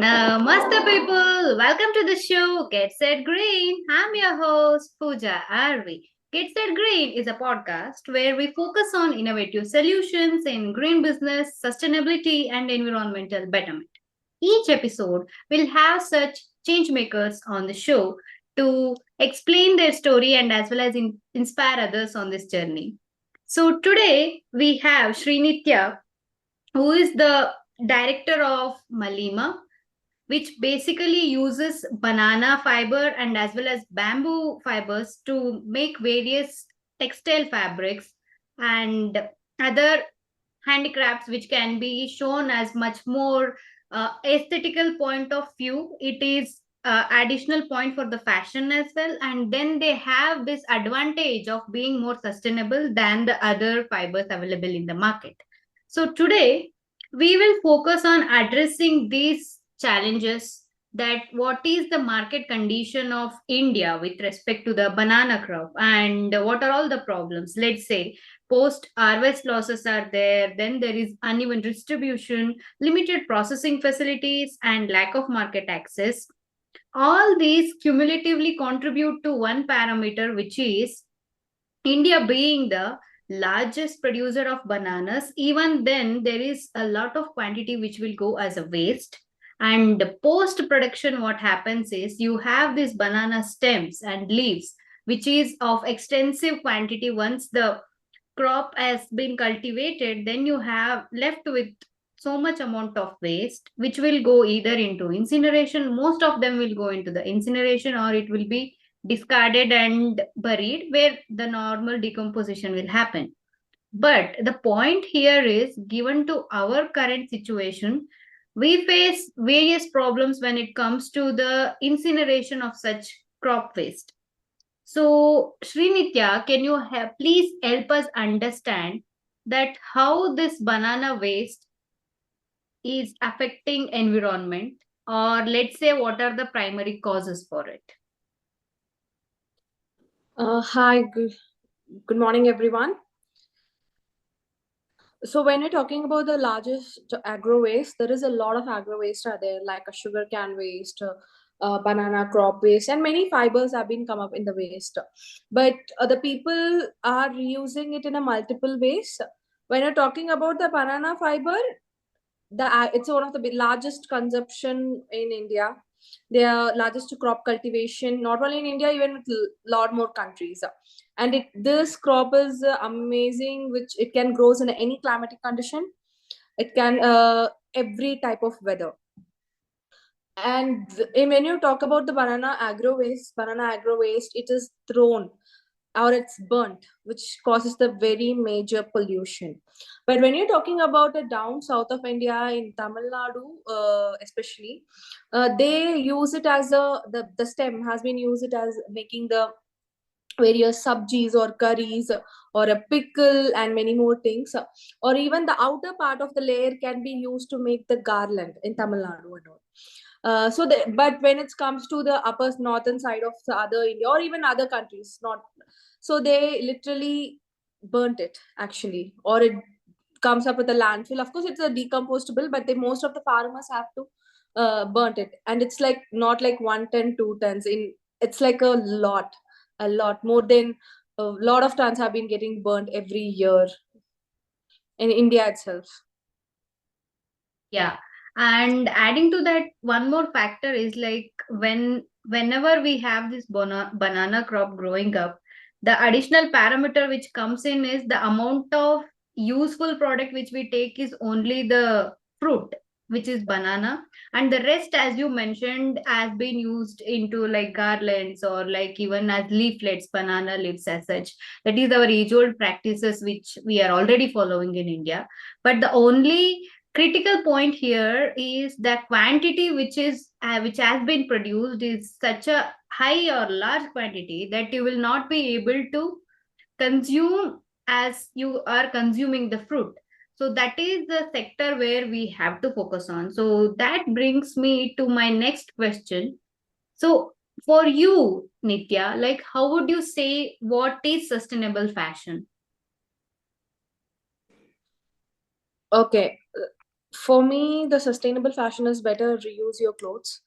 Namaste, people. Welcome to the show Get Set Green. I'm your host, Pooja Arvi. Get Set Green is a podcast where we focus on innovative solutions in green business, sustainability, and environmental betterment. Each episode will have such change makers on the show to explain their story and as well as inspire others on this journey. So today we have Srinithya, who is the director of Maleema, which basically uses banana fiber and as well as bamboo fibers to make various textile fabrics and other handicrafts which can be shown as much more aesthetical point of view. It is additional point for the fashion as well, and then they have this advantage of being more sustainable than the other fibers available in the market. So today we will focus on addressing these challenges, that what is the market condition of India with respect to the banana crop and what are all the problems. Let's say post harvest losses are there, then there is uneven distribution, limited processing facilities, and lack of market access. All these cumulatively contribute to one parameter, which is India being the largest producer of bananas. Even then, there is a lot of quantity which will go as a waste. And post production, what happens is you have these banana stems and leaves, which is of extensive quantity. Once the crop has been cultivated, then you have left with so much amount of waste, which will go either into incineration. Most of them will go into the incineration, or it will be discarded and buried where the normal decomposition will happen. But the point here is, given to our current situation, we face various problems when it comes to the incineration of such crop waste. So, Srinithya, can you please help us understand that how this banana waste is affecting environment, or let's say what are the primary causes for it? Hi, good morning, everyone. So when you're talking about the largest agro waste, there is a lot of agro waste are there, like a sugar cane waste, banana crop waste, and many fibers have been come up in the waste. But the people are reusing it in a multiple ways. When you're talking about the banana fiber, it's one of the largest consumption in India. Their largest crop cultivation, not only in India, even with lot more countries. And this crop is amazing, which it can grows in any climatic condition. It can every type of weather. And when you talk about the banana agro waste, it is thrown or it's burnt, which causes the very major pollution. But when you're talking about the down south of India, in Tamil Nadu, especially, they use it as the stem has been used it as making the various subjis or curries or a pickle and many more things, or even the outer part of the layer can be used to make the garland in Tamil Nadu and all. But when it comes to the upper northern side of the other India or even other countries, not so they literally burnt it actually, or it comes up with a landfill. Of course, it's a decompostable, but most of the farmers have to burnt it, and it's like not like 1 ton, 2 tons. It's like a lot more than a lot of tons have been getting burnt every year in India itself. Yeah. And adding to that, one more factor is like whenever we have this banana crop growing up, the additional parameter which comes in is the amount of useful product which we take is only the fruit, which is banana, and the rest, as you mentioned, has been used into like garlands or like even as leaflets, banana leaves as such. That is our age old practices which we are already following in India. But the only critical point here is the quantity which has been produced is such a high or large quantity that you will not be able to consume as you are consuming the fruit. So that is the sector where we have to focus on. So that brings me to my next question. So for you, Nitya, like how would you say what is sustainable fashion? Okay. For me, the sustainable fashion is better reuse your clothes.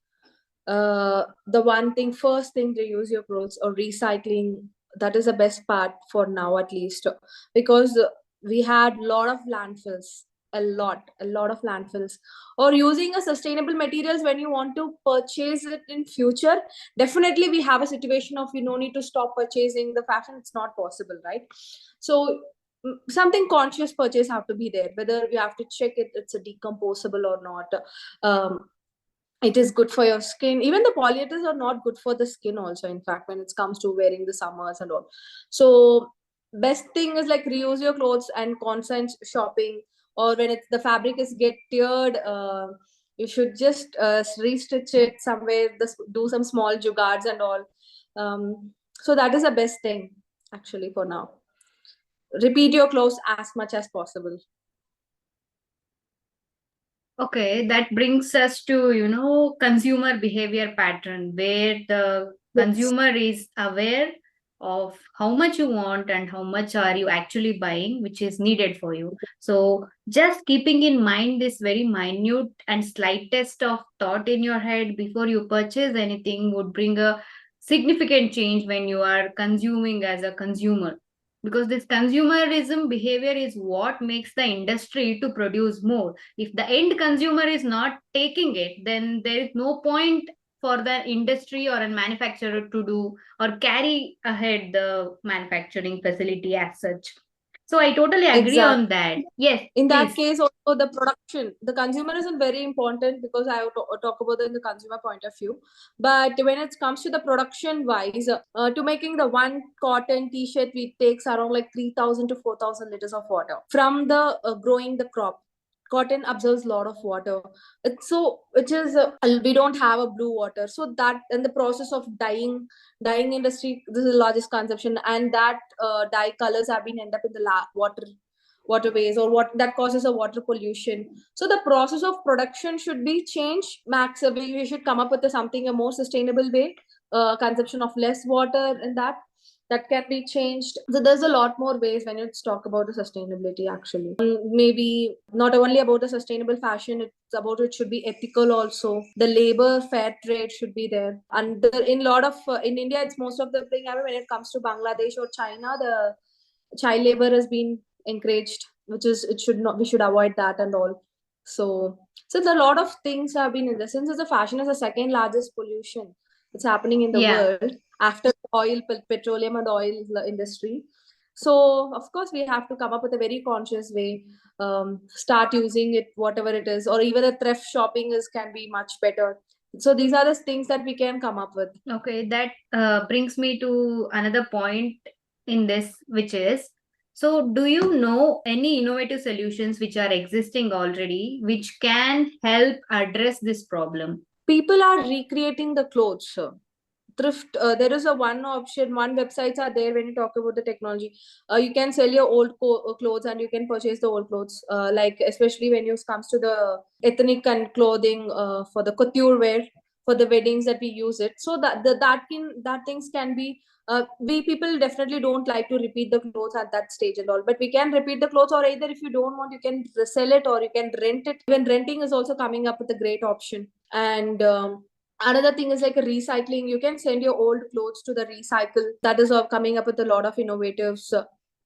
The one thing, first thing, reuse your clothes or recycling. That is the best part for now, at least, because we had a lot of landfills, a lot of landfills. Or using a sustainable materials when you want to purchase it in future. Definitely, we have a situation of you no need to stop purchasing the fashion. It's not possible, right? So something conscious purchase have to be there, whether we have to check it it's a decomposable or not. It is good for your skin. Even the polyesters are not good for the skin also, in fact, when it comes to wearing the summers and all. So best thing is like reuse your clothes and constant shopping. Or when it's the fabric is get teared, you should just restitch it somewhere, do some small jugards and all. So that is the best thing actually for now. Repeat your clothes as much as possible. Okay, that brings us to, consumer behavior pattern where the Yes. consumer is aware of how much you want and how much are you actually buying, which is needed for you. So just keeping in mind this very minute and slightest of thought in your head before you purchase anything would bring a significant change when you are consuming as a consumer, because this consumerism behavior is what makes the industry to produce more. If the end consumer is not taking it, then there is no point for the industry or a manufacturer to do or carry ahead the manufacturing facility as such. So I totally agree Exactly. on that. Yes, In that please. case, also the production, the consumer isn't very important because I would talk about it in the consumer point of view. But when it comes to the production wise, to making the one cotton t-shirt, it takes around like 3,000 to 4,000 liters of water from the growing the crop. Cotton absorbs a lot of water. It's so which is we don't have a blue water, so that in the process of dyeing industry, this is the largest consumption, and that dye colors have been end up in the waterways, or what that causes a water pollution. So the process of production should be changed. Max, we should come up with something a more sustainable way, consumption of less water, and that can be changed. So there's a lot more ways when you talk about the sustainability actually. Maybe not only about the sustainable fashion, it's about it should be ethical also. The labor fair trade should be there. And in lot of in India, it's most of the thing. I mean, when it comes to Bangladesh or China, the child labor has been encouraged, which is it should not, we should avoid that and all. So since a lot of things have been in the sense as the fashion is the second largest pollution that's happening in the Yeah. world after oil, petroleum and oil industry. So of course we have to come up with a very conscious way, start using it whatever it is, or even a thrift shopping is can be much better. So these are the things that we can come up with. Okay, that brings me to another point in this, which is, so do you know any innovative solutions which are existing already which can help address this problem? People are recreating the clothes, thrift. There is a one option, one websites are there when you talk about the technology. You can sell your old clothes and you can purchase the old clothes, like especially when it comes to the ethnic and clothing, for the couture wear for the weddings that we use it. So that things can be, we people definitely don't like to repeat the clothes at that stage and all, but we can repeat the clothes, or either if you don't want, you can sell it or you can rent it. Even renting is also coming up with a great option. And another thing is like a recycling. You can send your old clothes to the recycle. That is coming up with a lot of innovatives.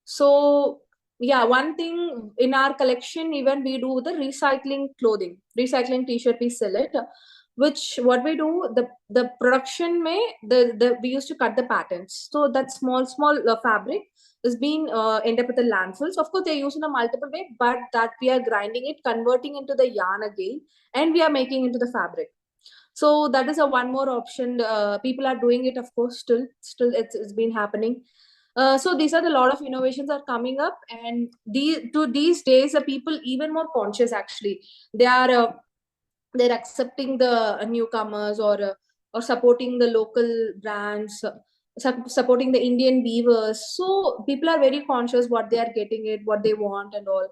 So yeah, one thing in our collection, even we do the recycling clothing, recycling t-shirt, we sell it. Which what we do, the production may the we used to cut the patterns, so that small fabric is being end up with the landfills. Of course they're used in a multiple way, but that we are grinding it, converting into the yarn again, and we are making into the fabric. So that is a one more option. People are doing it, of course. Still it's been happening. So these are the lot of innovations are coming up, and these days the people even more conscious actually. They are they're accepting the newcomers, or supporting the local brands, supporting the Indian weavers. So people are very conscious what they are getting it, what they want and all.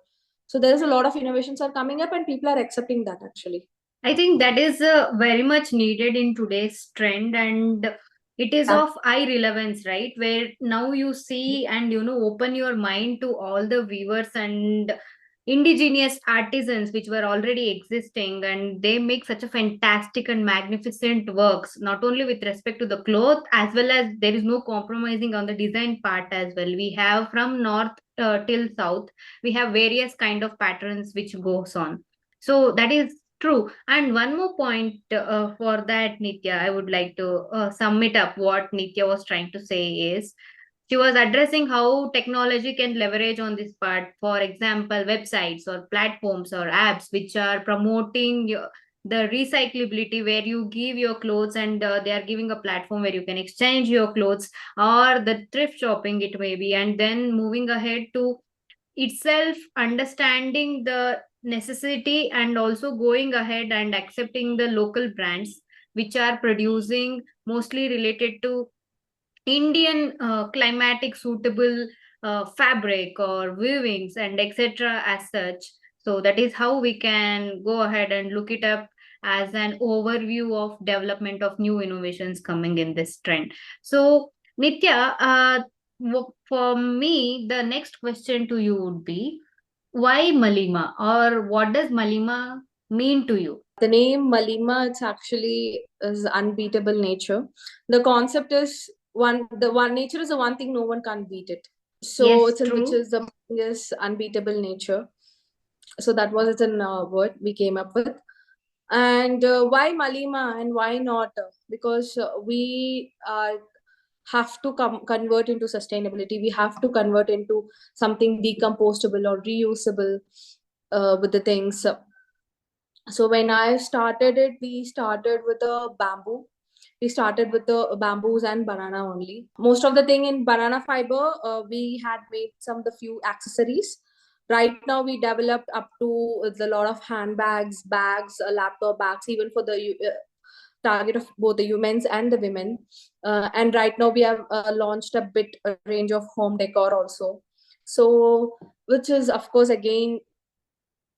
So there is a lot of innovations are coming up, and people are accepting that actually. I think that is very much needed in today's trend, and it is Yeah. of high relevance, right? Where now you see and open your mind to all the viewers and indigenous artisans which were already existing, and they make such a fantastic and magnificent works, not only with respect to the cloth, as well as there is no compromising on the design part as well. We have from north till south, we have various kind of patterns which goes on. So that is true. And one more point for that, Nitya, I would like to sum it up. What Nitya was trying to say is, she was addressing how technology can leverage on this part. For example, websites or platforms or apps which are promoting the recyclability, where you give your clothes and they are giving a platform where you can exchange your clothes, or the thrift shopping it may be. And then moving ahead to itself understanding the necessity and also going ahead and accepting the local brands which are producing mostly related to Indian climatic suitable fabric or weavings and etc. as such. So that is how we can go ahead and look it up as an overview of development of new innovations coming in this trend. So Nitya, for me, the next question to you would be, why Malima, or what does Malima mean to you? The name Maleema, it's actually is unbeatable nature. The concept is the one nature is the one thing no one can beat it. So Yes, it's in which true. is the is unbeatable nature. So that was it's an word we came up with. And why Maleema and why not? Because we have to convert into sustainability. We have to convert into something decompostable or reusable with the things. So when I started it, we started with a bamboo. We started with the bamboos and banana only. Most of the thing in banana fiber, we had made some of the few accessories. Right now, we developed up to the lot of handbags, bags, laptop bags, even for the target of both the humans and the women. And right now, we have launched a range of home decor also. So, which is of course again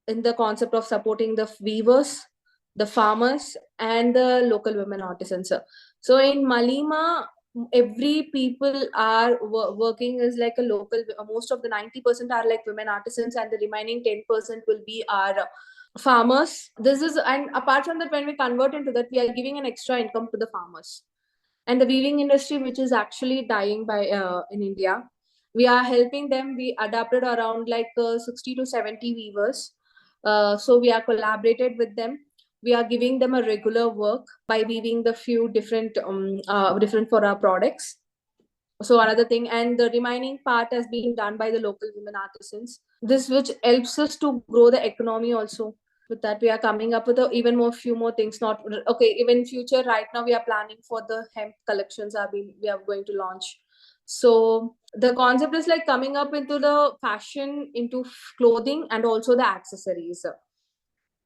in the concept of supporting the weavers, the farmers, and the local women artisans. So in Malima, every people are working as like a local. Most of the 90% are like women artisans, and the remaining 10% will be our farmers. This is, and apart from that, when we convert into that, we are giving an extra income to the farmers. And the weaving industry, which is actually dying by in India, we are helping them. We adapted around like 60 to 70 weavers. So we are collaborated with them. We are giving them a regular work by weaving the few different for our products. So another thing, and the remaining part has been done by the local women artisans. This which helps us to grow the economy also. With that, we are coming up with even more few more things. Not okay. Even future, right now we are planning for the hemp collections. We are going to launch. So the concept is like coming up into the fashion, into clothing, and also the accessories.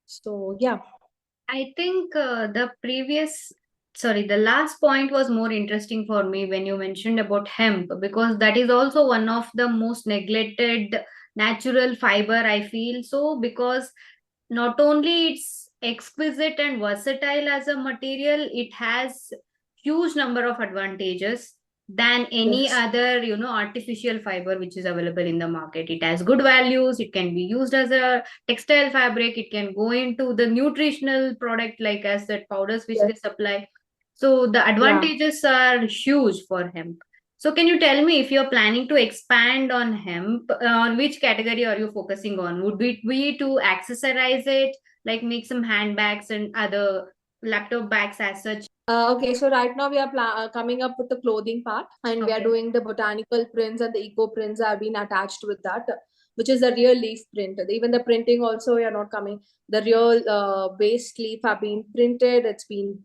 So yeah. I think the last point was more interesting for me when you mentioned about hemp, because that is also one of the most neglected natural fiber, I feel so, because not only it's exquisite and versatile as a material, it has huge number of advantages than any Yes. other artificial fiber which is available in the market. It has good values, it can be used as a textile fabric, it can go into the nutritional product like as that powders which Yes. they supply. So the Yeah. advantages are huge for hemp. So can you tell me, if you're planning to expand on hemp, on which category are you focusing on? Would it be to accessorize it, like make some handbags and other laptop bags as such? Okay, so right now we are coming up with the clothing part, and we are Okay. doing the botanical prints and the eco prints have been attached with that, which is the real leaf print. Even the printing also we are not coming. The real base leaf have been printed. It's been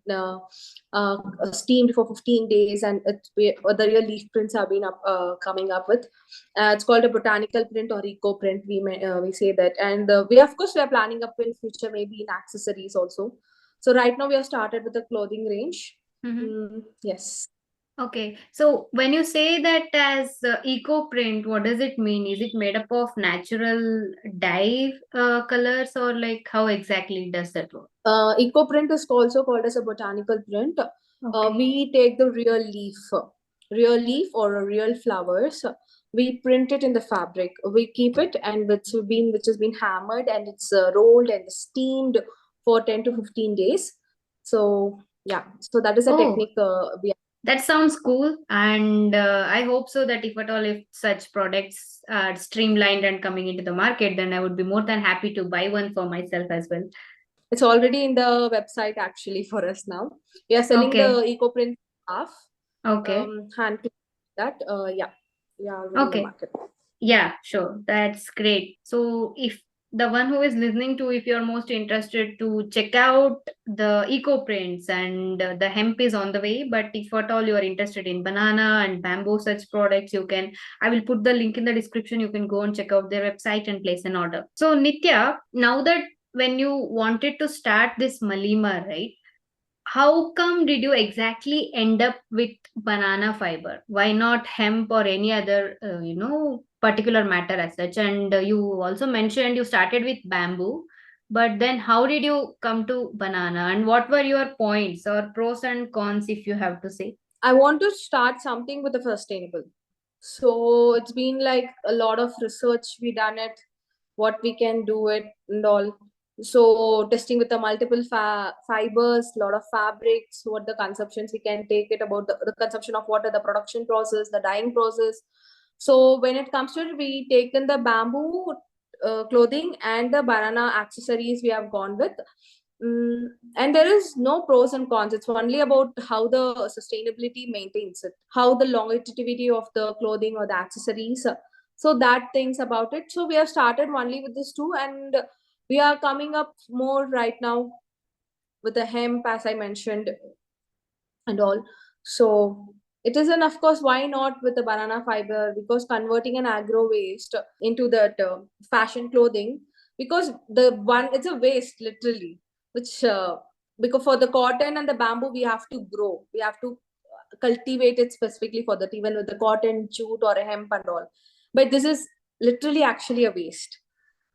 steamed for 15 days, and the real leaf prints have been coming up with. It's called a botanical print or eco print. We say that, and we of course we are planning up in future maybe in accessories also. So right now we have started with the clothing range. Mhm. Yes. Okay, so when you say that as eco print, what does it mean? Is it made up of natural dye colors, or like how exactly does that work? Eco print is also called as a botanical print. Okay. We take the real leaf or a real flowers. we print it in the fabric. We keep it, and which has been hammered, and it's rolled and steamed for 10 to 15 days. So yeah, so that is a Oh, technique we. that sounds cool. And I hope so that if at all, if such products are streamlined and coming into the market, then I would be more than happy to buy one for myself as well. It's already in the website actually for us now. We are selling Okay. the eco print half Okay. hand that. Yeah, we are already in the Okay. market. Yeah, sure. That's great. So, if the one who is listening to, if you're most interested to check out the eco prints and the hemp is on the way, but if at all you are interested in banana and bamboo such products, you can, I will put the link in the description. You can go and check out their website and place an order. So, Nitya, now that when you wanted to start this Maleema, right? How come did you exactly end up with banana fiber? Why not hemp or any other, particular matter as such? And you also mentioned you started with bamboo, but then how did you come to banana? And what were your points or pros and cons, if you have to say? I want to start something with the sustainable. So it's been like a lot of research we done it, what we can do it and all. So testing with the multiple fibers, lot of fabrics, what the consumptions we can take it about the consumption of water, the production process, the dyeing process. So when it comes to it, we taken the bamboo clothing and the banana accessories we have gone with. And there is no pros and cons. It's only about how the sustainability maintains it, how the longevity of the clothing or the accessories. So that things about it. So we have started only with this two, and we are coming up more right now with the hemp, as I mentioned, and all. So it is, and of course, why not with the banana fiber? Because converting an agro waste into that fashion clothing, because the one it's a waste literally, which because for the cotton and the bamboo we have to grow, we have to cultivate it specifically for that, even with the cotton, jute, or a hemp and all. But this is literally actually a waste.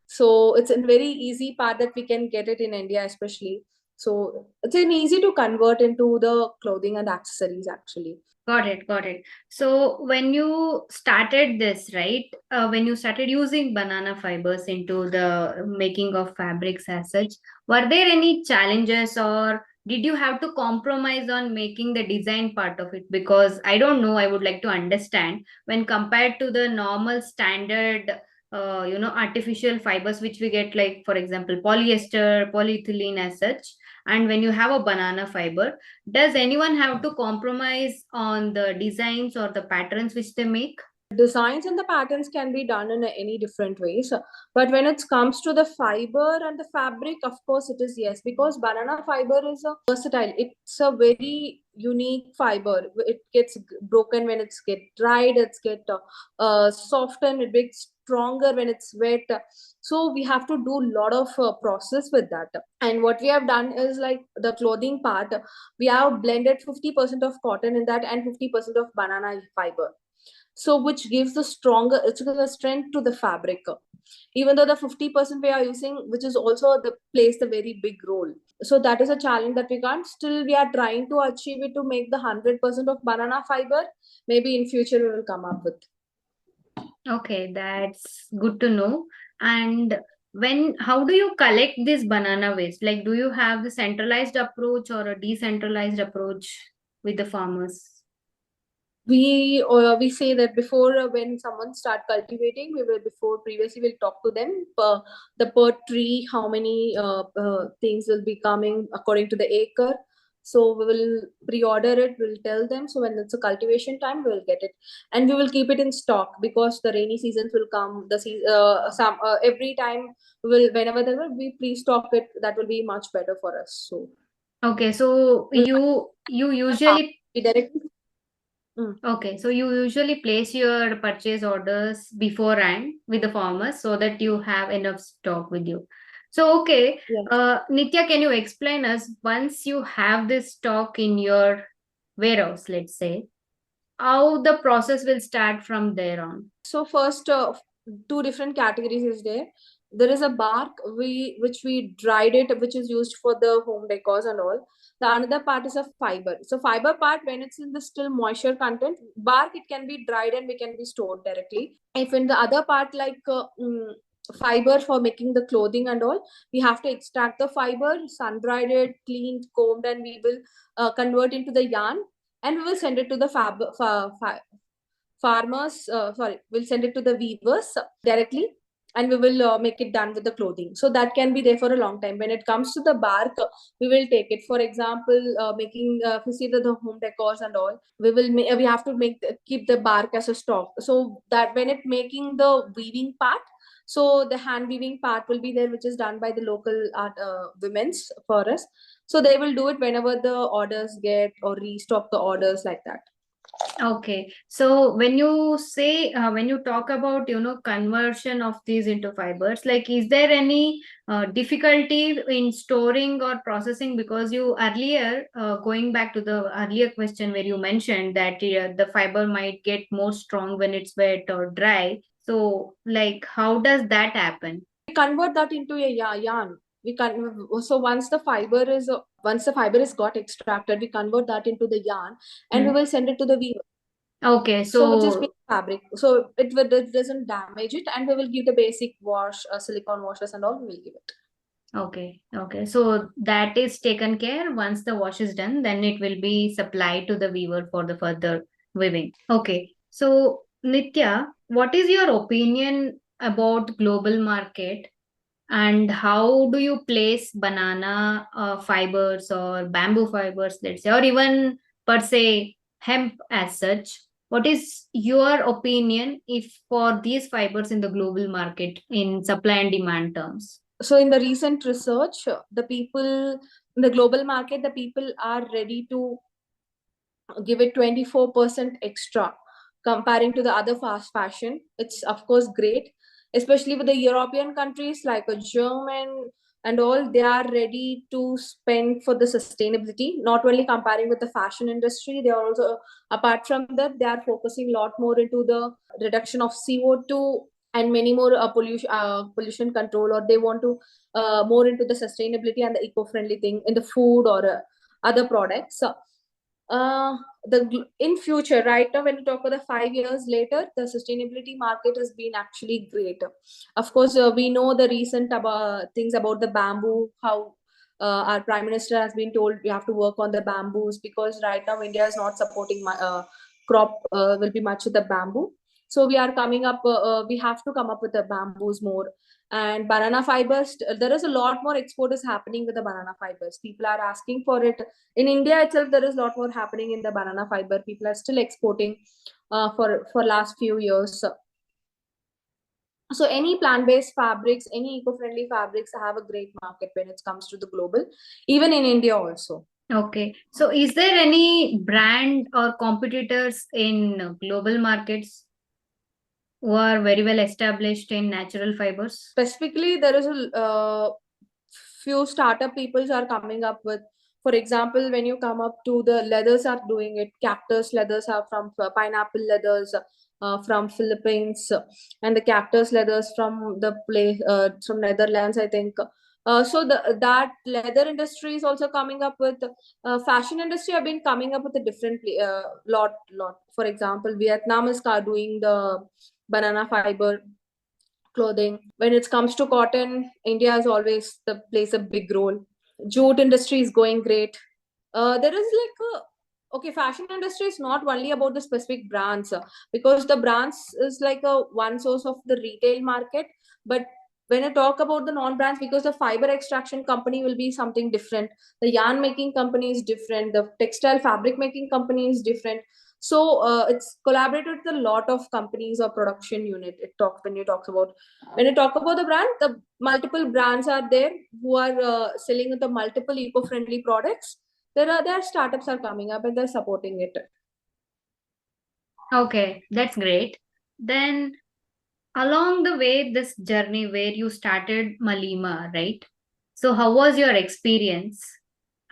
So it's a very easy part that we can get it in India, especially. So it's an easy to convert into the clothing and accessories actually. Got it, got it. So when you started this, right? When you started using banana fibers into the making of fabrics as such, were there any challenges or did you have to compromise on making the design part of it? Because I don't know, I would like to understand when compared to the normal standard, artificial fibers which we get, like for example, polyester, polyethylene as such, and when you have a banana fiber, does anyone have to compromise on the designs or the patterns which they make? Designs and the patterns can be done in any different ways, but when it comes to the fiber and the fabric, of course it is yes, because banana fiber is a versatile, it's a very unique fiber. It gets broken when it's get dried, it's get softened, it gets stronger when it's wet. So we have to do a lot of process with that. And what we have done is like the clothing part, we have blended 50% of cotton in that and 50% of banana fiber, so which gives the stronger, it's the strength to the fabric, even though the 50% we are using, which is also the plays the very big role. So that is a challenge that we can't, still we are trying to achieve it to make the 100% of banana fiber. Maybe in future we will come up with. Okay, that's good to know. And how do you collect this banana waste? Like, do you have the centralized approach or a decentralized approach with the farmers? We say that before when someone start cultivating, we will before previously we'll talk to them the per tree how many things will be coming according to the acre. So we will pre-order it, we'll tell them, so when it's a cultivation time we'll get it, and we will keep it in stock because the rainy seasons will come, the some every time we will, whenever there will be pre-stock it, that will be much better for us. So Okay, so we'll you usually we directly. Mm, Okay, so you usually place your purchase orders beforehand with the farmers so that you have enough stock with you. So, okay, yes. Nitya, can you explain us once you have this stock in your warehouse, let's say, how the process will start from there on? So first, two different categories is there. There is a bark which we dried it, which is used for the home decors and all. The another part is a fiber. So fiber part, when it's in the still moisture content, bark, it can be dried and we can be stored directly. If in the other part, like fiber for making the clothing and all, we have to extract the fiber, sun dried it, cleaned, combed, and we will convert into the yarn, and we will send it to the farmers. Sorry, we'll send it to the weavers directly, and we will make it done with the clothing. So that can be there for a long time. When it comes to the bark, we will take it. For example, making if you see the home decors and all, we have to keep the bark as a stock. So that when it making the weaving part, so the hand weaving part will be there, which is done by the local art women's for us. So they will do it whenever the orders get or restock the orders like that. Okay, so when you say when you talk about conversion of these into fibers, like is there any difficulty in storing or processing? Because you earlier going back to the earlier question where you mentioned that the fiber might get more strong when it's wet or dry. So like how does that happen? We convert that into a yarn. We can, so once the fiber is got extracted, we convert that into the yarn, and we will send it to the weaver. Okay, So which is so fabric. So it doesn't damage it, and we will give the basic wash, silicone washes and all. We will give it. okay. So that is taken care. Once the wash is done, then it will be supplied to the weaver for the further weaving. Okay. So Nitya, what is your opinion about global market and how do you place banana fibers or bamboo fibers, let's say, or even per se hemp as such? What is your opinion if for these fibers in the global market in supply and demand terms? So in the recent research, the people in the global market, the people are ready to give it 24% extra comparing to the other fast fashion. It's of course great, especially with the European countries like a German and all. They are ready to spend for the sustainability, not only comparing with the fashion industry. They are also, apart from that, they are focusing a lot more into the reduction of CO2 and many more pollution control, or they want to more into the sustainability and the eco-friendly thing in the food or other products. So, in future, right now, when you talk about the 5 years later, the sustainability market has been actually great. Of course, we know the recent things about the bamboo, how our prime minister has been told we have to work on the bamboos, because right now India is not supporting crop will be much with the bamboo. So we are coming up, we have to come up with the bamboos more. And banana fibers, there is a lot more export is happening with the banana fibers. People are asking for it. In India itself, there is a lot more happening in the banana fiber. People are still exporting for last few years. So any plant-based fabrics, any eco-friendly fabrics have a great market when it comes to the global, even in India also. Okay. So is there any brand or competitors in global markets who are very well established in natural fibers? Specifically, there is a few startup peoples are coming up with. For example, when you come up to the leathers are doing it. Cactus leathers are from pineapple leathers from Philippines, and the cactus leathers from the place from Netherlands, I think. So that leather industry is also coming up with. Fashion industry have been coming up with a different lot. For example, Vietnam is doing the banana fiber clothing. When it comes to cotton, India has always plays a big role. Jute industry is going great. There is like okay, fashion industry is not only about the specific brands, because the brands is like a one source of the retail market. But when I talk about the non-brands, because the fiber extraction company will be something different, the yarn making company is different, the textile fabric making company is different. So it's collaborated with a lot of companies or production unit. When you talk about the brand, the multiple brands are there who are selling the multiple eco-friendly products. There are startups are coming up and they're supporting it. Okay, that's great. Then along the way, this journey where you started Maleema, right? So how was your experience?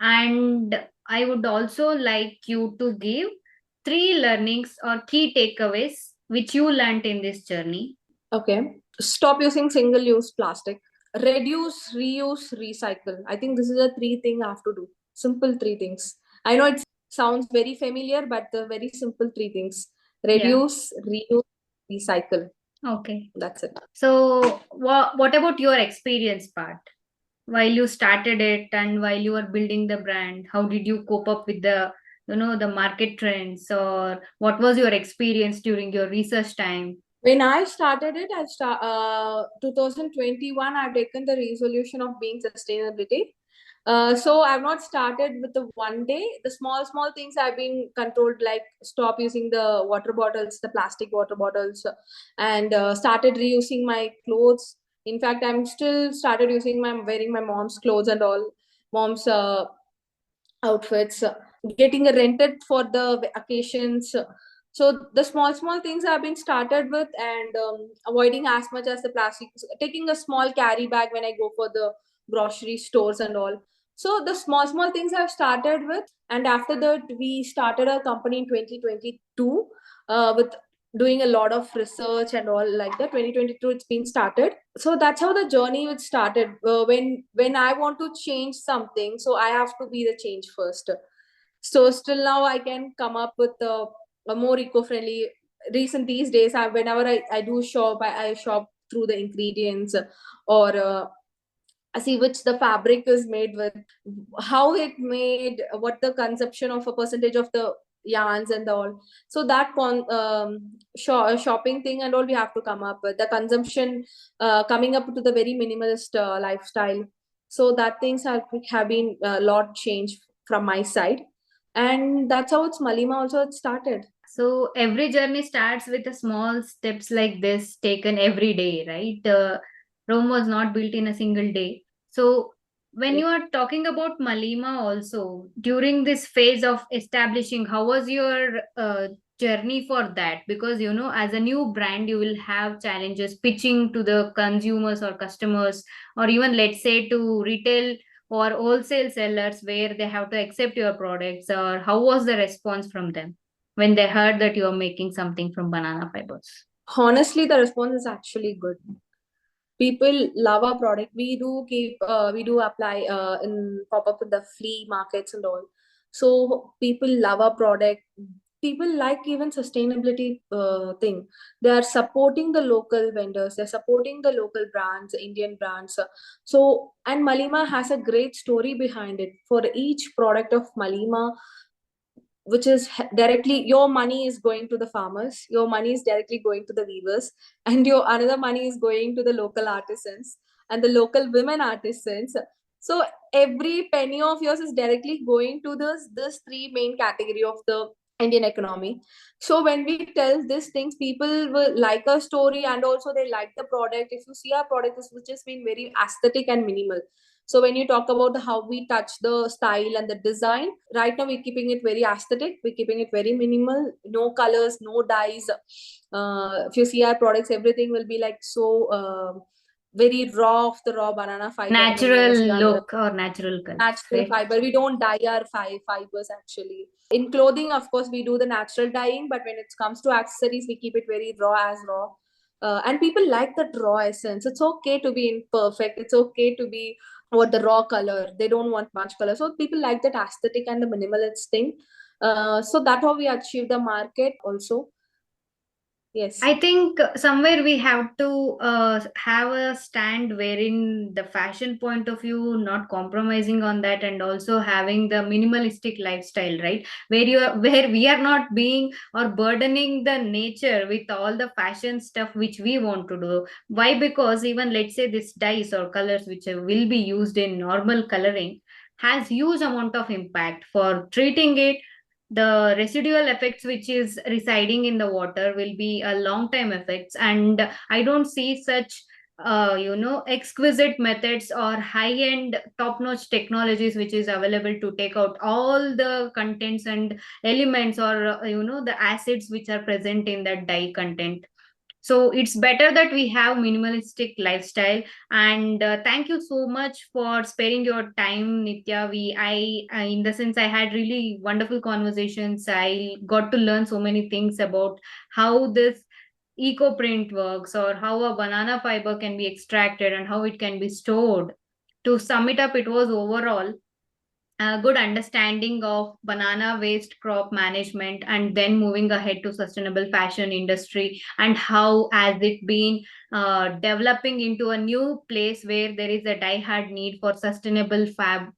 And I would also like you to give three learnings or key takeaways which you learned in this journey. Okay. Stop using single-use plastic. Reduce, reuse, recycle. I think this is a three thing I have to do. Simple three things. I know it sounds very familiar, but the very simple three things: Yeah. reduce, reuse, recycle. Okay. That's it. So, what about your experience part? While you started it and while you were building the brand, how did you cope up with the, the market trends, or what was your experience during your research time? When I started it, 2021, I've taken the resolution of being sustainability. So I've not started with the one day. The small things I've been controlled, like stop using the water bottles, the plastic water bottles, and started reusing my clothes. In fact, I'm still started using my wearing my mom's clothes and all, mom's outfits, getting a rented for the occasions. So the small things have been started with, and avoiding as much as the plastic, taking a small carry bag when I go for the grocery stores and all. So the small things I've started with, and after that we started our company in 2022 with doing a lot of research and all like that. 2022 it's been started, so that's how the journey was started. When I want to change something, so I have to be the change first. So still now I can come up with a more eco-friendly. Recent these days, whenever I do shop, I shop through the ingredients, or see which the fabric is made with, how it made, what the consumption of a percentage of the yarns and all. So that shopping thing and all we have to come up with the consumption, coming up to the very minimalist lifestyle. So that things have been a lot changed from my side, and that's how it's Maleema also it started. So every journey starts with a small steps like this taken every day, right? Rome was not built in a single day. So when you are talking about Malima also, during this phase of establishing, how was your journey for that? Because, as a new brand, you will have challenges pitching to the consumers or customers, or even let's say to retail or wholesale sellers where they have to accept your products, or how was the response from them when they heard that you are making something from banana fibers? Honestly, the response is actually good. People love our product. We do apply in pop up in the flea markets and all. So people love our product. People like even sustainability thing. They are supporting the local vendors. They're supporting the local brands, Indian brands. So, and Malima has a great story behind it. For each product of Malima, which is directly, your money is going to the farmers, your money is directly going to the weavers, and your another money is going to the local artisans and the local women artisans. So every penny of yours is directly going to this three main category of the Indian economy. So when we tell these things, people will like our story, and also they like the product. If you see our product, which has been very aesthetic and minimal. So when you talk about how we touch the style and the design, right now we're keeping it very aesthetic. We're keeping it very minimal, no colors, no dyes. If you see our products, everything will be like so very raw of the raw banana fiber. When you Natural see our look or natural colors, natural right? fiber, we don't dye our fibers actually. In clothing, of course, we do the natural dyeing, but when it comes to accessories, we keep it very raw as raw. And people like that raw essence. It's okay to be imperfect. It's okay to be what the raw color. They don't want much color. So people like that aesthetic and the minimalist thing. So that's how we achieve the market also. Yes. I think somewhere we have to have a stand wherein the fashion point of view, not compromising on that, and also having the minimalistic lifestyle, right? Where we are not being or burdening the nature with all the fashion stuff which we want to do. Why? Because even let's say this dyes or colors which will be used in normal coloring has huge amount of impact for treating it. The residual effects which is residing in the water will be a long time effects, and I don't see such exquisite methods or high end top notch technologies which is available to take out all the contents and elements, or the acids which are present in that dye content. So it's better that we have minimalistic lifestyle. And thank you so much for sparing your time, Nitya. I in the sense I had really wonderful conversations. I got to learn so many things about how this eco print works, or how a banana fiber can be extracted and how it can be stored. To sum it up, it was overall a good understanding of banana waste crop management, and then moving ahead to sustainable fashion industry, and how has it been developing into a new place where there is a die-hard need for sustainable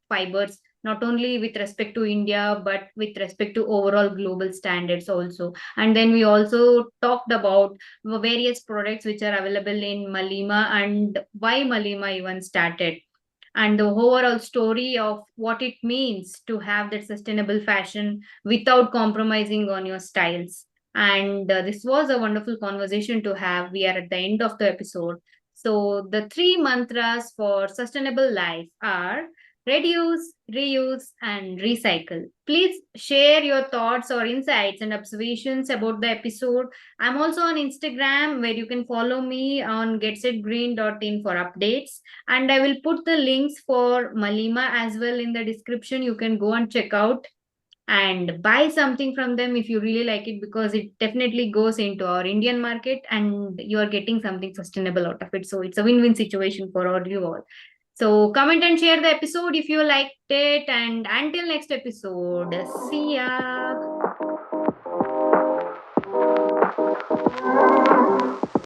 fibers, not only with respect to India but with respect to overall global standards also. And then we also talked about various products which are available in Maleema and why Maleema even started, and the overall story of what it means to have that sustainable fashion without compromising on your styles. And this was a wonderful conversation to have. We are at the end of the episode. So, the three mantras for sustainable life are reduce, reuse, and recycle. Please share your thoughts or insights and observations about the episode. I'm also on Instagram where you can follow me on getsetgreen.in for updates, and I will put the links for Maleema as well in the description. You can go and check out and buy something from them if you really like it, because it definitely goes into our Indian market and you are getting something sustainable out of it. So it's a win-win situation for all you all. So comment and share the episode if you liked it, and until next episode, see ya.